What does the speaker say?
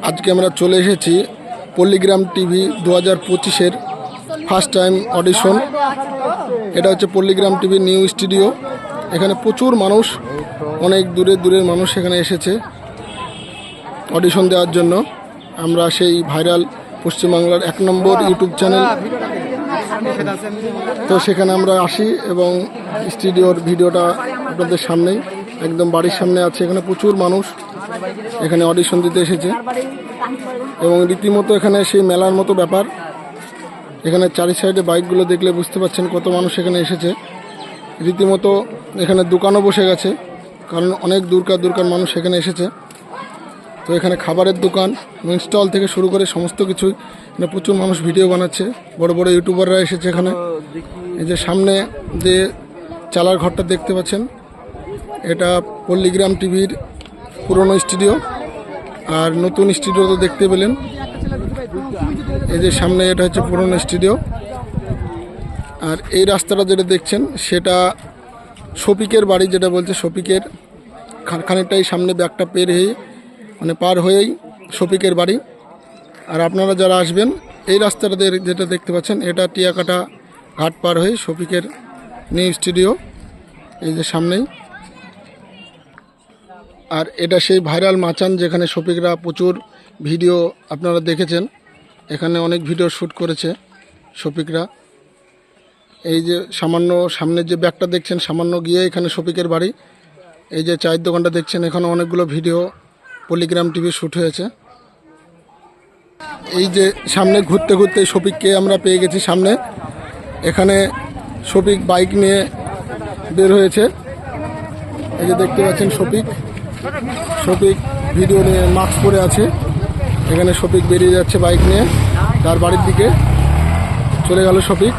আজকে আমরা চলে এসেছি পল্লীগ্রাম টিভি 2025-এর ফার্স্ট টাইম অডিশন। এটা হচ্ছে পল্লীগ্রাম টিভির নিউ স্টুডিও। এখানে প্রচুর মানুষ, অনেক দূরের মানুষ এখানে এসেছে অডিশন দেওয়ার জন্য। আমরা সেই ভাইরাল পশ্চিমবাংলার 1 নম্বর ইউটিউব চ্যানেল, তো সেখানে আমরা আসি এবং স্টুডিওর ভিডিওটা আপনাদের সামনেই, একদম বাড়ির সামনে আছে। এখানে প্রচুর মানুষ এখানে অডিশন দিতে এসেছে এবং রীতিমতো এখানে সেই মেলার মতো ব্যাপার। এখানে চারি সাইডে বাইকগুলো দেখলে বুঝতে পারছেন কত মানুষ এখানে এসেছে। রীতিমতো এখানে দোকানও বসে গেছে, কারণ অনেক দূরকার মানুষ এখানে এসেছে। তো এখানে খাবারের দোকান, স্টল থেকে শুরু করে সমস্ত কিছুই, এখানে প্রচুর মানুষ ভিডিও বানাচ্ছে। বড় বড় ইউটিউবাররা এসেছে এখানে। এই যে সামনে যে চালার ঘরটা দেখতে পাচ্ছেন, এটা পল্লীগ্রাম টিভির পুরনো স্টুডিও, আর নতুন স্টুডিও তো দেখতে পেলেন। এই যে সামনে এটা হচ্ছে পুরনো স্টুডিও। আর এই রাস্তাটা যেটা দেখছেন সেটা শফিকের বাড়ি, যেটা বলছে শফিকের খানিকটাই সামনে, ব্যাগটা পার হয়েই শফিকের বাড়ি। আর আপনারা যারা আসবেন এই রাস্তাটা যেটা দেখতে পাচ্ছেন, এটা টিয়াকাটা ঘাট পার হয়ে শফিকের নিউ স্টুডিও, এই যে সামনেই। আর এটা সেই ভাইরাল মাচান, যেখানে শফিকরা প্রচুর ভিডিও আপনারা দেখেছেন। এখানে অনেক ভিডিও শ্যুট করেছে শফিকরা। এই যে সামান্য সামনের যে ব্যাগটা দেখছেন, সামান্য গিয়ে এখানে শফিকের বাড়ি। এই যে চায়ের দোকানটা দেখছেন, এখানে অনেকগুলো ভিডিও পল্লীগ্রাম টিভি শ্যুট হয়েছে। এই যে সামনে ঘুরতে শফিককে আমরা পেয়ে গেছি সামনে। এখানে শফিক বাইক নিয়ে বের হয়েছে। এই যে দেখতে পাচ্ছেন শফিক ভিডিও নিয়ে মাস্ক পরে আছে। এখানে শফিক বেরিয়ে যাচ্ছে বাইক নিয়ে, তার বাড়ির দিকে চলে গেল শফিক।